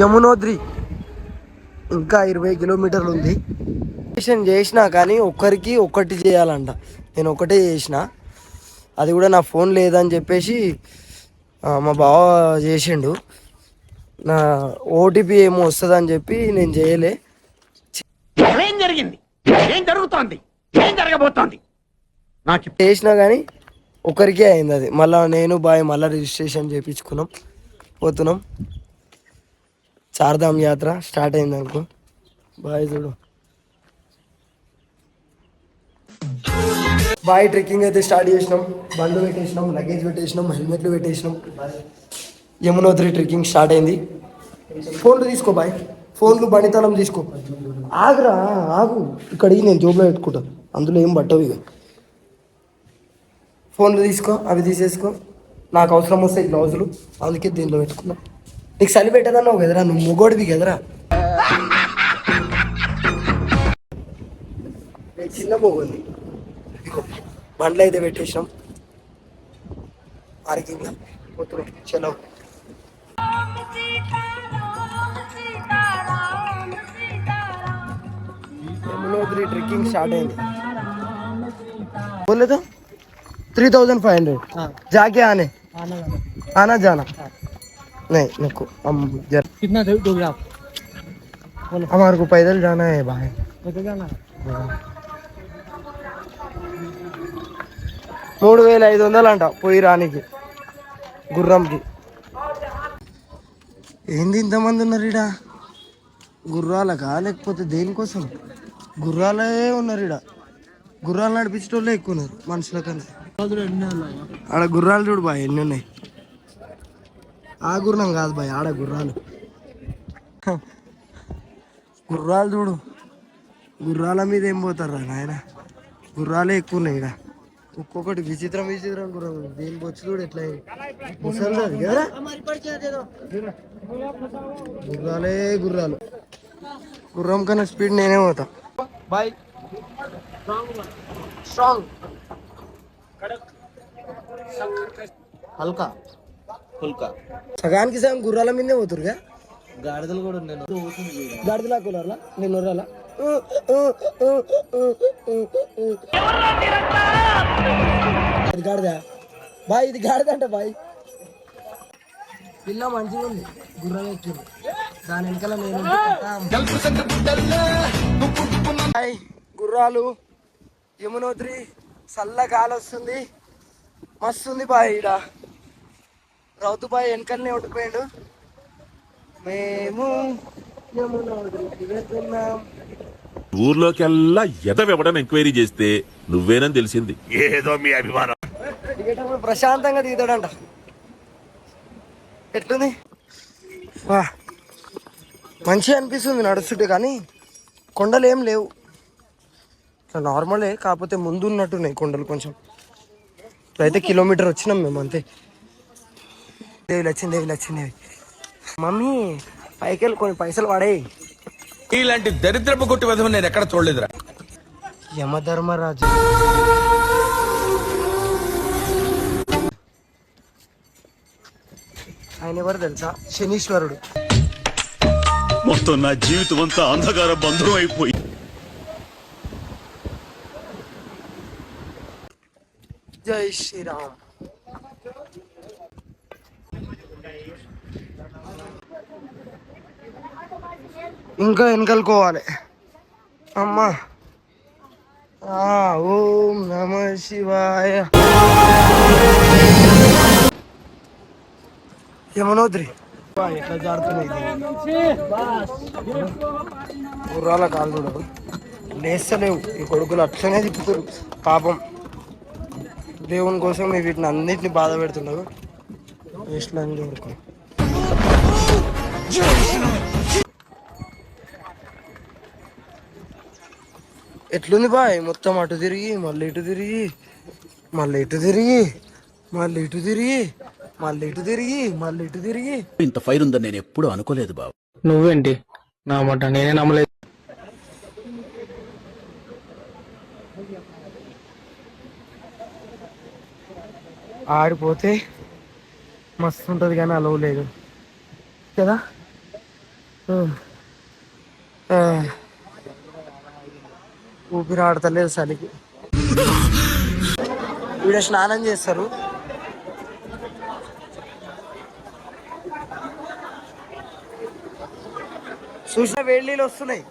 యమునోద్రి ఇంకా 20 కిలోమీటర్లు ఉంది. చేసినా కానీ ఒక్కరికి ఒక్కటి చేయాలంట. నేను ఒకటే చేసిన, అది కూడా నా ఫోన్ లేదని చెప్పేసి మా బావ చేసిండు. నా ఓటీపీ ఏమో వస్తుందని చెప్పి నేను చేయలే. ఏం జరిగింది, ఏం జరుగుతోంది, ఏం జరగబోతోంది నాకు చేసినా కానీ ఒకరికే అయింది అది. మళ్ళీ నేను బాయ్ మళ్ళీ రిజిస్ట్రేషన్ చేయించుకున్నాం. పోతున్నాం. చార్ధామ్ యాత్ర స్టార్ట్ అయింది అనుకో. బాయ్ చూడు బాయ్. ట్రెక్కింగ్ అయితే స్టార్ట్ చేసినాం. బండ్లు పెట్టేసినాం, లగేజ్ పెట్టేసినాం, హెల్మెట్లు పెట్టేసినాం. యమునోత్రి ట్రెక్కింగ్ స్టార్ట్ అయింది. ఫోన్లు తీసుకో బాయ్, ఫోన్లు బండితనం తీసుకో. ఆగురా ఆగు, ఇక్కడ నేను జోబులో పెట్టుకుంటా, అందులో ఏం పట్టవు. ఇక ఫోన్లు తీసుకో, అవి తీసేసుకో. నాకు అవసరం వస్తాయి గ్లౌజులు, అందుకే దీనిలో పెట్టుకున్నా. నీకు చలి పెట్టదన్నావు కదరా, నువ్వు మొగోడివి కదరా. చిన్న మొగోడి. బండ్లు అయితే పెట్టేసినాం పార్కింగ్లో. పోతున్నాం చలో. యమునోత్రి ట్రెక్కింగ్ స్టార్ట్ అయింది. बोले तो 3500 जाके आने आना जाना नहीं मेरे को हम कितना दोगे आप? हमारे को पैदल जाना है भाई. पैदल जाना है. 3500 అంట పోయి రానికి గుర్రంకి. ఏంది ఇంతమంది ఉన్నారు ఈడ? గుర్రాలకా లేకపోతే దేనికోసం? గుర్రాలే ఉన్నారు ఈడ. గుర్రాలు నడిపించే ఎక్కువ ఉన్నారు మనుషుల కన్నా. ఆడ గుర్రాలు చూడు బాయ్ ఎన్ని ఉన్నాయి. ఆ గుర్రం కాదు బాయ్, ఆడ గుర్రాలు. గుర్రాలు చూడు, గుర్రాల మీద ఏం పోతారా నాయన. గుర్రాలే ఎక్కువ ఉన్నాయి ఇక్కడ. ఒక్కొక్కటి విచిత్రం విచిత్రం గుర్రం. దీని బొచ్చు చూడు ఎట్లా ముసలి కదా. గుర్రాలే గుర్రాలు. గుర్రం కన్నా స్పీడ్ నేనే పోతా బాయ్. స్ట్రాంగ్ హల్కా హుల్కా. సగానికి సగం గుర్రాల మీదే పోతురుగా. గాడిదలు కూడా ఉన్నాయి. గాడిదలా కూలర్లా నేను ఉర్రాలా. అది గాడిద బాయ్, ఇది గాడిద అంట బాయ్. పిల్ల మంచిగా ఉంది, గుర్రం ఎక్కింది. దాని వెనకాల నేను బాయ్. గుర్రాలు యమునోత్రి చల్ల గాలి వస్తుంది, మస్తు ఉంది బాయ్. ఈడ రౌతు బాయ్ వెనకనే ఉండిపోయాడు. మేము యమునోత్రికి వెళ్తున్నాం. ఊర్లోకెల్లా ఎదవెవడని ఎంక్వైరీ చేస్తే నువ్వేనని తెలిసింది. ఏదో మీ అభిమానం. దిగేటప్పుడు ప్రశాంతంగా దిగుతాడంట. ఎట్లుంది వా, మంచిగా అనిపిస్తుంది నడుస్తుంటే. కానీ కొండలు ఏం లేవు, నార్మలే. కాకపోతే ముందు ఉన్నట్టున్నాయి కొండలు కొంచెం. ఇప్పుడైతే కిలోమీటర్ వచ్చినాం మేము అంతే. దేవి లచ్చిందేవి. మమ్మీ పైకి వెళ్ళి కొన్ని పైసలు వాడేయి. ఇలాంటి దరిద్రపు కొట్టి విధం నేను ఎక్కడ చూడలేదురా. యమధర్మరాజు ఆయన ఎవరు తెలుసా? శనీశ్వరుడు. మొత్తం నా జీవితం అంతా అంధకార బంధం అయిపోయి. జై శ్రీరామ్. ఇంకా వెనకలుకోవాలి అమ్మా. ఓం నమ శివాయ. యమునోత్రి ఎట్లా జారుతున్నాయి గుర్రాల కాలు చూడవు, లేస్తలేవు ఈ కొడుకులు. అట్లనే తిప్పుతారు పాపం. దేవుని కోసం వీటిని అన్నిటిని బాధ పెడుతున్నారు. వేస్ట్లు అని చూడుకో. ఎట్లుంది బాయ్? మొత్తం అటు తిరిగి మళ్ళీ ఇటు తిరిగి, మళ్ళీ ఇటు తిరిగి, మళ్ళీ ఇటు తిరిగి, మళ్ళీ ఇటు తిరిగి, మళ్ళీ ఇటు తిరిగి. ఇంత ఫైర్ ఉందని నేను ఎప్పుడు అనుకోలేదు బాబు. నువ్వేంటి నా మాట నేనే నమ్మలేదు. ఆడిపోతే మస్తు ఉంటుంది కానీ అలవ్ లేదు కదా. ఊపిరి ఆడతలేదు చలికి. వీడ స్నానం చేస్తారు. చూసిన వేడి నీళ్ళు వస్తున్నాయి.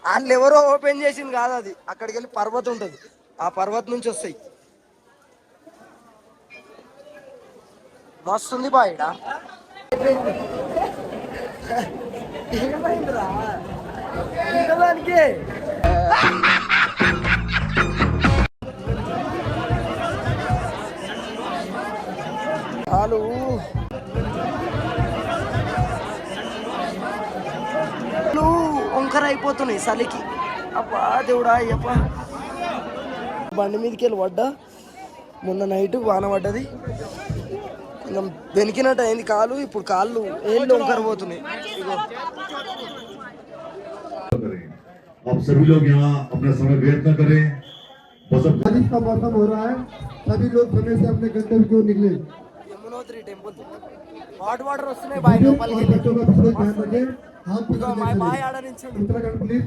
వాళ్ళు ఎవరో ఓపెన్ చేసింది కాదు, అది అక్కడికి వెళ్ళి పర్వతం ఉంటుంది, ఆ పర్వతం నుంచి వస్తాయి. మస్తుంది బాయిడ. ఏమైందిరా దానికి? చాలు వంకర అయిపోతున్నాయి చలికి. అబ్బా దేవుడా అయ్యప్ప. బండి మీదకి వెళ్ళి పడ్డా, మొన్న నైట్ వాన పడ్డది, ఇంకా వెనికినట్టు అయింది కాలు. ఇప్పుడు కాళ్ళు ఏళ్ళు వంకర పోతున్నాయి. ఇగో आप सभी लोग यहाँ अपना समय व्यर्थ न करें। बारिश का मौसम हो रहा है, सभी लोग समय से अपने गंतव्य की ओर निकले। यमुनोत्री टेंपल హాట్ వాటర్ వస్తున్నాయి బాయ్ లోపలికి. बच्चों का विशेष ध्यान रखें। हाथ भी ఇగో మా బాయ్ ఆడ నుంచి उत्तराखंड पुलिस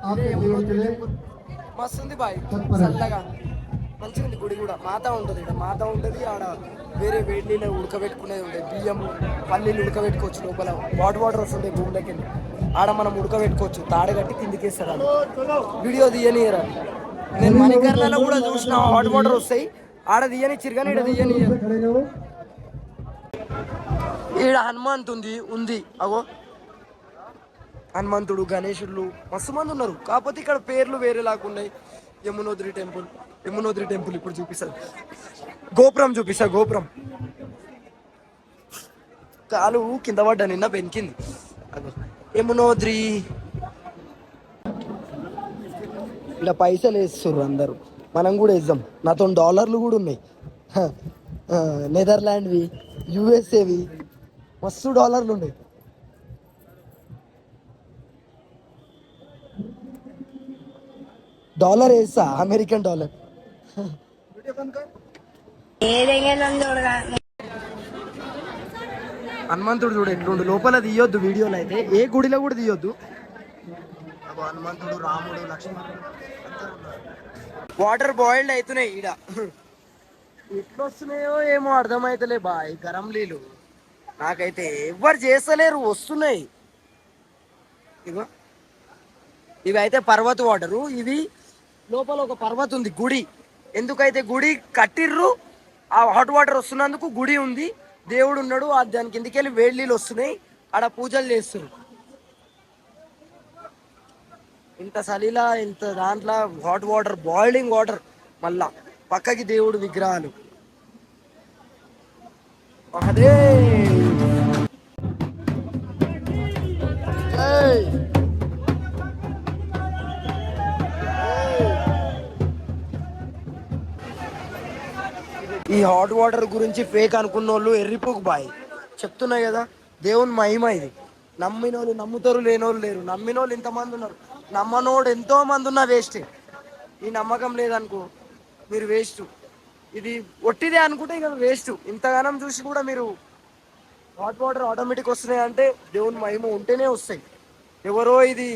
आपके सहयोग के लिए మస్తు ఉంది బాయ్, చల్లగా మంచిగా ఉంది. గుడి కూడా మాత ఉంటుంది, ఇక్కడ మాత ఉంటుంది. ఆడ వేరే వేడి నీళ్ళు ఉడకబెట్టుకునేది ఉంటాయి, బియ్యం పల్లీలు ఉడకబెట్టుకోవచ్చు. లోపల వాటర్ వస్తుంటాయి భూమిలోకి వెళ్ళి, ఆడ మనం ఉడకబెట్టుకోవచ్చు. తాడు కట్టి కిందికి వేస్తారు. వీడియో తీయనియరా? నేను మణికర్ణలో కూడా చూసిన హాట్ వాటర్ వస్తాయి, ఆడ తీయనిచ్చిరు కానీ ఈడ తీయనియరు. खड़े रहो। ఈడ హనుమంతు ఉంది అగో హనుమంతుడు, గణేశుడు మస్తు మంది ఉన్నారు. కాకపోతే ఇక్కడ పేర్లు వేరేలాగా ఉన్నాయి. యమునోత్రి టెంపుల్ ఇప్పుడు చూపిస్తారు. గోపురం చూపిస్తా. గోపురం కాలు కింద పడ్డా, నిన్న పెనికింది. అగో యమునోత్రి. ఇలా పైసలు వేస్తారు అందరూ, మనం కూడా వేద్దాం. నాతో డాలర్లు కూడా ఉన్నాయి, నెదర్లాండ్వి, యుఎస్ఏవి, మస్తు డాలర్లు ఉన్నాయి. డాలర్ వేస్తా, అమెరికన్ డాలర్. హనుమంతుడు చూడు ఎట్లుండు. లోపల తీయొద్దు వీడియోలో అయితే, ఏ గుడిలో కూడా తీయొద్దు. హనుమంతుడు, రాముడు, లక్ష్మణుడు వాటర్ బాయిల్డ్ అవుతున్నాయి ఈడ. ఎట్లా వస్తున్నాయో ఏమో అర్థమైతలే బాయ్, గరం నీళ్ళు. నాకైతే ఎవ్వరు చేస్తలేరు, వస్తున్నాయి. ఇగో ఇవి అయితే పర్వత వాటరు. ఇవి లోపల ఒక పర్వతం ఉంది, గుడి. ఎందుకైతే గుడి కట్టిర్రు, ఆ హాట్ వాటర్ వస్తున్నందుకు గుడి ఉంది, దేవుడు ఉన్నాడు. దాని కిందకి వెళ్ళి వేడి నీళ్ళు వస్తున్నాయి, ఆడ పూజలు చేస్తారు. ఇంత చలిలా ఇంత దాంట్లో హాట్ వాటర్, బాయిలింగ్ వాటర్, మళ్ళా పక్కకి దేవుడు విగ్రహాలు. అదే ఈ హాట్ వాటర్ గురించి ఫేక్ అనుకున్న వాళ్ళు ఎర్రిపోకు బాయ్. చెప్తున్నా కదా, దేవుని మహిమ ఇది. నమ్మినోళ్ళు నమ్ముతారు, లేనోళ్ళు లేరు. నమ్మినోళ్ళు ఇంతమంది ఉన్నారు, నమ్మనోడు ఎంతో మంది ఉన్నా వేస్ట్. ఈ నమ్మకం లేదనుకో మీరు వేస్ట్. ఇది ఒట్టిదే అనుకుంటే ఇక వేస్ట్. ఇంతగానం చూసి కూడా మీరు హాట్ వాటర్ ఆటోమేటిక్ వస్తున్నాయి అంటే దేవుని మహిమ ఉంటేనే వస్తాయి. ఎవరో ఇది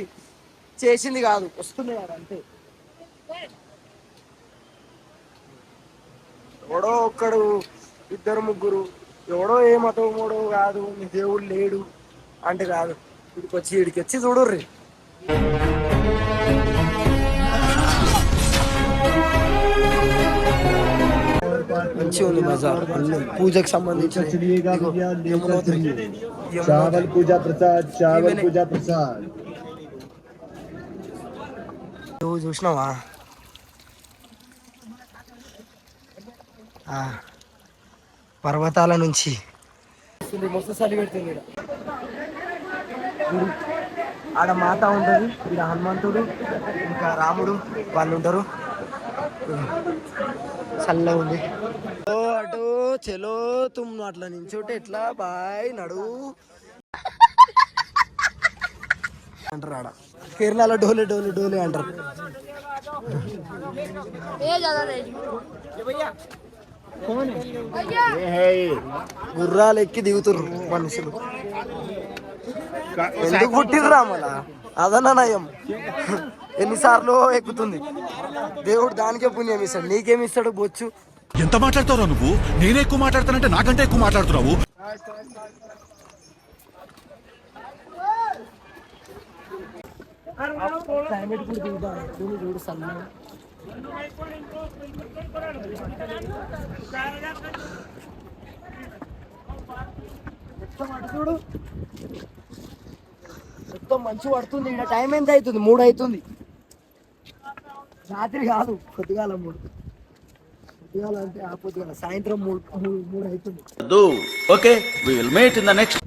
చేసింది కాదు, వస్తున్నాయి అంతే. ఎవడో ఒక్కడు, ఇద్దరు ముగ్గురు, ఎవడో ఏ మతమోడో కాదు, నీ దేవుడు లేడు అంటే కాదు. వీడికి వచ్చి చూడుర్రి. మంచిగా ఉంది బజార్, పూజకు సంబంధించిన चावल पूजा प्रसाद, चावल पूजा प्रसाद। నువ్వు చూసినావా? పర్వతాల నుంచి మస్తు చలి పెడుతుంది. ఆడ మాత ఉంటుంది, ఇక్కడ హనుమంతుడు ఇంకా రాముడు వాళ్ళు ఉంటారు. చల్లగా ఉంది. అటు చలో తుమ్ అట్లా నించోటే ఎట్లా బాయ్ నడు అంటారు. ఆడ కేరళలో డోలే డోలే డోలే అంటారు. గుర్రాలు ఎక్కి దిగుతుర్రు మనుషులు. ఎందుకు పుట్టిర్రా మళ్ళా? అదన్నా నయం. ఎన్నిసార్లు ఎక్కుతుంది దేవుడు, దానికే పుణ్యం ఇస్తాడు. నీకేమి ఇస్తాడు బొచ్చు? ఎంత మాట్లాడుతావు నువ్వు? నేనే ఎక్కువ మాట్లాడతానంటే నాకంటే ఎక్కువ మాట్లాడుతున్నావు. చూడు మొత్తం మంచి పడుతుంది. ఇక్కడ టైం ఎంత అవుతుంది? 3 అవుతుంది. రాత్రి కాదు, పొద్దుగాల 3. పొద్దుగాల అంటే ఆ పొద్దుగాల సాయంత్రం 3 అవుతుంది. Okay we will meet in the next.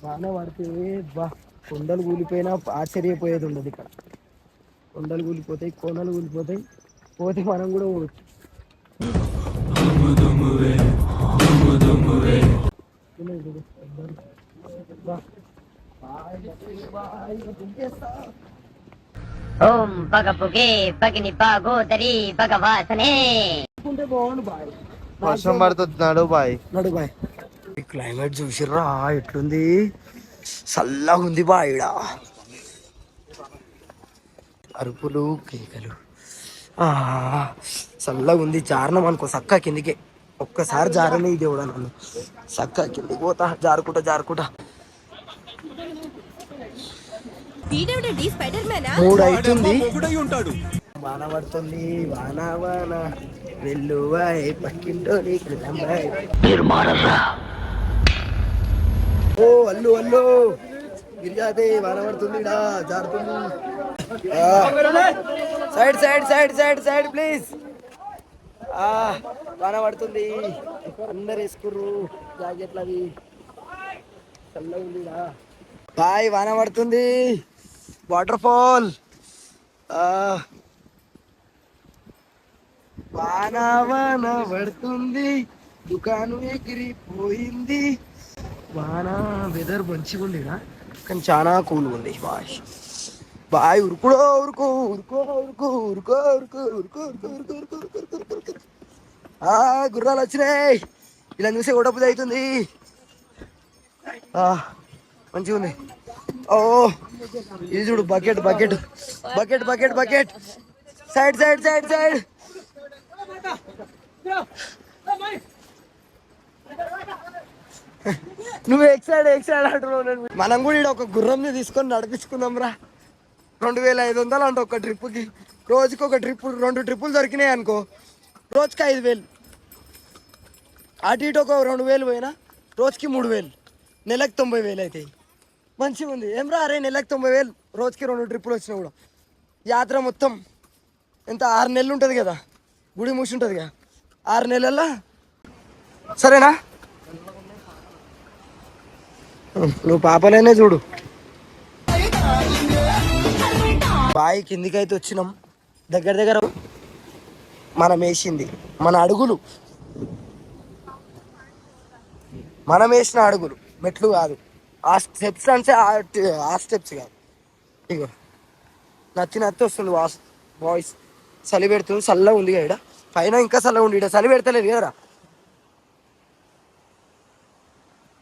వాన పడితే బా కొండలు కూలిపోయినా ఆశ్చర్యపోయేది ఉండదు ఇక్కడ. కొండలు కూలిపోతాయి, కోనలు కూలిపోతాయి, పోతే మనం కూడా పోవచ్చు. ఓం పగ పుగే పగిని పాగోదరి భగవాసనే. బాగుండు బాయ్. వర్షం పడుతుంది. నడు బాయ్. ఈ క్లైమేట్ చూసిర్రా ఎట్లుంది? చల్లగా ఉంది బాయిడ. అరుపులు కేకలు. చల్లగా ఉంది. జారణం అనుకో సక్క కిందికే. ఒక్కసారి జారని దేవుడా నన్ను. సక్క కిందికి పోతా జారుకుంటా. 3 అవుతుంది. వాన పడుతుంది. వాన వెల్లువాయ్ పక్కింటో ఓ అల్లు గిరిజాదే. వాన పడుతుంది, జారుతుంది. Side please. వాన పడుతుంది. అందరు వేసుకుర్రు జాకెట్లు అవి. చల్లగా ఉంది బాయ్. వాన పడుతుంది. Water fall. వాన పడుతుంది. దుకాణం ఎగిరిపోయింది. వాన వెదర్ మంచిగా ఉంది కానీ చాలా కూల్ ఉంది బాయ్. ఉరుకో. గుర్రాలు వచ్చినాయి. ఇలా చూసే గొడవది అవుతుంది. మంచిగా ఉంది. ఓ ఇది చూడు బకెట్. సైడ్. నువ్వు ఎక్సైడ్ అంటున్నావు. మనం కూడా ఇక్కడ ఒక గుర్రంని తీసుకొని నడిపించుకుందాం రా. 2500 అంట ఒక ట్రిప్కి. రోజుకి ఒక ట్రిప్, 2 ట్రిప్పులు దొరికినాయి అనుకో, రోజుకి 5000. అటు ఇటు ఒక 2000 పోయినా రోజుకి 3000. నెలకు 90000 అవుతాయి. మంచిగా ఉంది ఏం రా. అరే నెలకు 90000, రోజుకి 2 ట్రిప్పులు వచ్చినా కూడా. యాత్ర మొత్తం ఎంత 6 నెలలు ఉంటుంది కదా, గుడి మూసి ఉంటుంది కదా, 6 నెలల్లో. సరేనా? నువ్వు పాపలైనా చూడు. బాయి కిందికి అయితే వచ్చినాం. దగ్గర మనం వేసింది మన అడుగులు, మనం వేసిన అడుగులు, మెట్లు కాదు. ఆ స్టెప్స్ అంటే ఆ స్టెప్స్ కాదు. ఇగో నత్తి వస్తుంది వాయిస్. చలి పెడుతుంది. చల్లగా ఉంది ఇక్కడ పైన. ఇంకా చల్లగా ఉంది. ఇక్కడ చలి పెడతలేదు కదరా.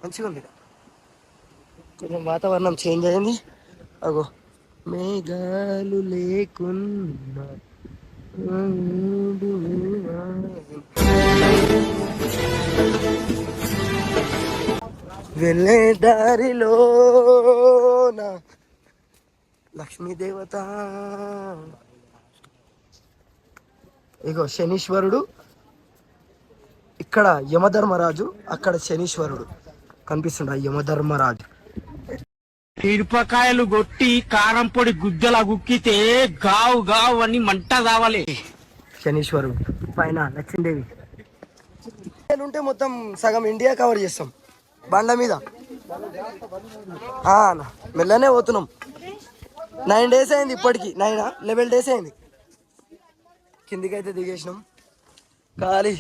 మంచిగా ఉంది. కొంచెం వాతావరణం చేంజ్ అయింది. అగో మేఘాలు లేకున్నా వెళ్ళే దారిలో లక్ష్మీదేవత. ఇగో శనీశ్వరుడు, ఇక్కడ యమధర్మరాజు, అక్కడ శనీశ్వరుడు కనిపిస్తుండ. యమధర్మరాజు మిరపకాయలు కొట్టి కారం పొడి గుద్దలా గుక్కితే గావు అని మంట కావాలి. శనీశ్వరుడు పైన లక్ష్మీదేవి ఉంటే మొత్తం సగం ఇండియా కవర్ చేస్తాం బండ మీద. మెల్లనే పోతున్నాం. 9 days అయింది ఇప్పటికి. 11 days అయింది. కిందికి అయితే దిగేసినాం. ఖాళీ